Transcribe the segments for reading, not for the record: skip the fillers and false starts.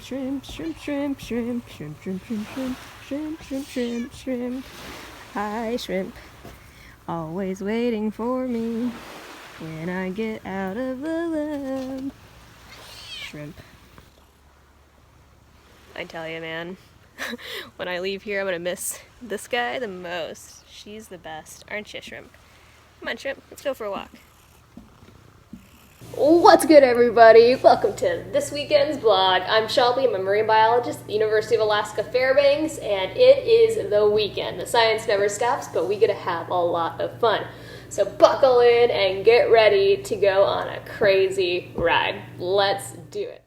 shrimp, shrimp, shrimp, shrimp, shrimp, shrimp, shrimp, shrimp, shrimp, shrimp, shrimp, shrimp. Hi, shrimp. Always waiting for me when I get out of the lab. Shrimp. I tell you, man, when I leave here, I'm gonna miss this guy the most. She's the best, aren't you, Shrimp? Come on, Shrimp, let's go for a walk. What's good, everybody? Welcome to this weekend's vlog. I'm Shelby. I'm a marine biologist at the University of Alaska Fairbanks, and it is the weekend. The science never stops, but we get to have a lot of fun. So buckle in and get ready to go on a crazy ride. Let's do it.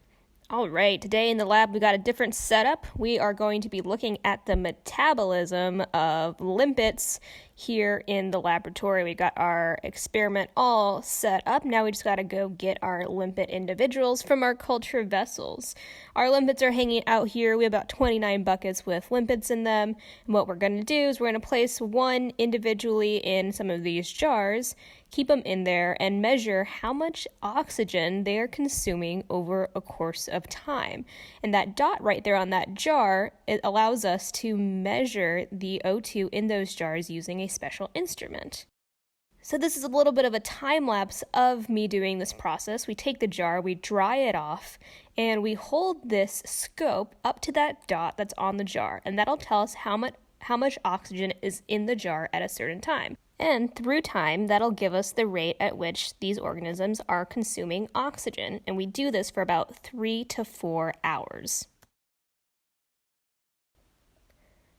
All right, today in the lab we got a different setup. We are going to be looking at the metabolism of limpets here in the laboratory. We got our experiment all set up. Now we just got to go get our limpet individuals from our culture vessels. Our limpets are hanging out here. We have about 29 buckets with limpets in them. And what we're going to do is we're going to place one individually in some of these jars, keep them in there, and measure how much oxygen they are consuming over a course of time. And that dot right there on that jar, it allows us to measure the O2 in those jars using a special instrument. So this is a little bit of a time lapse of me doing this process. We take the jar, we dry it off, and we hold this scope up to that dot that's on the jar, and that'll tell us how much oxygen is in the jar at a certain time. And through time, that'll give us the rate at which these organisms are consuming oxygen. And we do this for about 3 to 4 hours.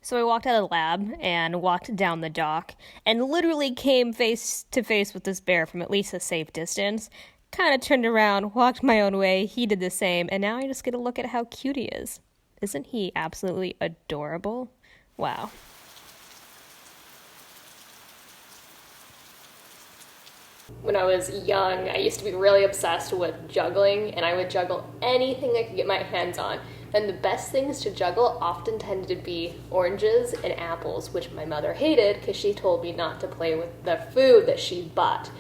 So I walked out of the lab and walked down the dock and literally came face to face with this bear from at least a safe distance. Kind of turned around, walked my own way, he did the same, and now I just get to look at how cute he is. Isn't he absolutely adorable? Wow. When I was young, I used to be really obsessed with juggling, and I would juggle anything I could get my hands on. And the best things to juggle often tended to be oranges and apples, which my mother hated because she told me not to play with the food that she bought.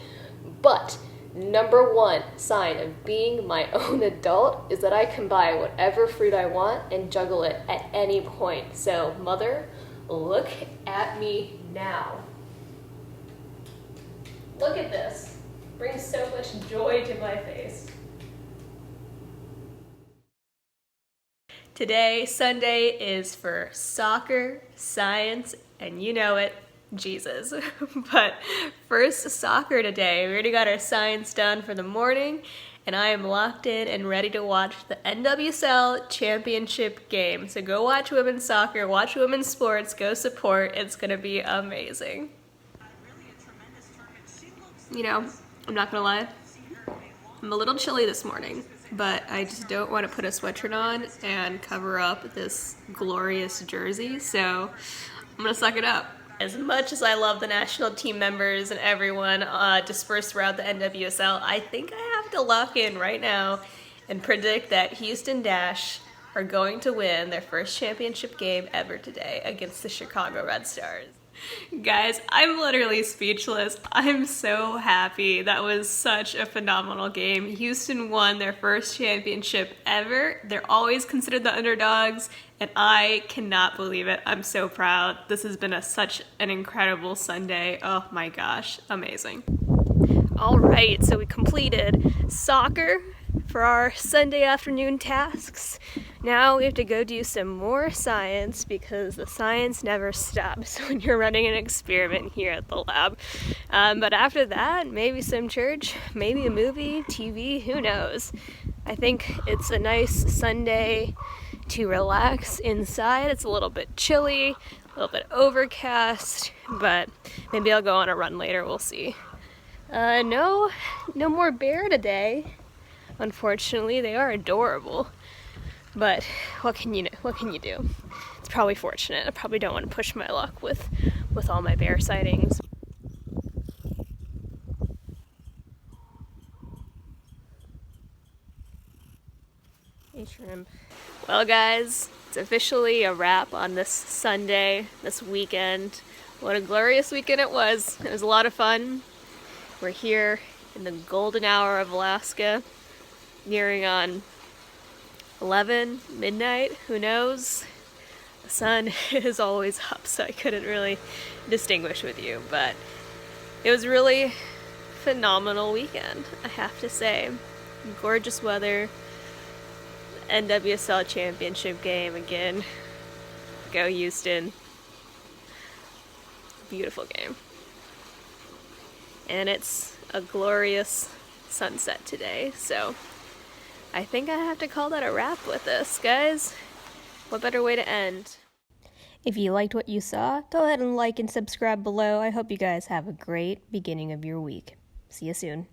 But number one sign of being my own adult is that I can buy whatever fruit I want and juggle it at any point. So, mother, look at me now. Look at this. Brings so much joy to my face. Today, Sunday, is for soccer, science, and you know it, Jesus. But first, soccer today. We already got our science done for the morning, and I am locked in and ready to watch the NWSL championship game. So go watch women's soccer, watch women's sports, go support. It's gonna be amazing. You know, I'm not gonna lie, I'm a little chilly this morning, but I just don't want to put a sweatshirt on and cover up this glorious jersey, so I'm gonna suck it up. As much as I love the national team members and everyone dispersed throughout the NWSL, I think I have to lock in right now and predict that Houston Dash are going to win their first championship game ever today against the Chicago Red Stars. Guys, I'm literally speechless. I'm so happy. That was such a phenomenal game. Houston won their first championship ever. They're always considered the underdogs, and I cannot believe it. I'm so proud. This has been such an incredible Sunday. Oh my gosh, amazing. All right, so we completed soccer for our Sunday afternoon tasks. Now we have to go do some more science because the science never stops when you're running an experiment here at the lab. But after that, maybe some church, maybe a movie, TV, who knows. I think it's a nice Sunday to relax inside. It's a little bit chilly, a little bit overcast, but maybe I'll go on a run later, we'll see. No more bear today. Unfortunately, they are adorable, but what can you do? It's probably fortunate. I probably don't want to push my luck with all my bear sightings. Hey, shrimp. Well, guys, it's officially a wrap on this Sunday, this weekend. What a glorious weekend it was. It was a lot of fun. We're here in the golden hour of Alaska, nearing on 11, midnight, who knows? The sun is always up, so I couldn't really distinguish with you, but it was really phenomenal weekend, I have to say. Gorgeous weather, NWSL championship game again. Go Houston. Beautiful game. And it's a glorious sunset today, so I think I have to call that a wrap with this, guys. What better way to end? If you liked what you saw, go ahead and like and subscribe below. I hope you guys have a great beginning of your week. See you soon.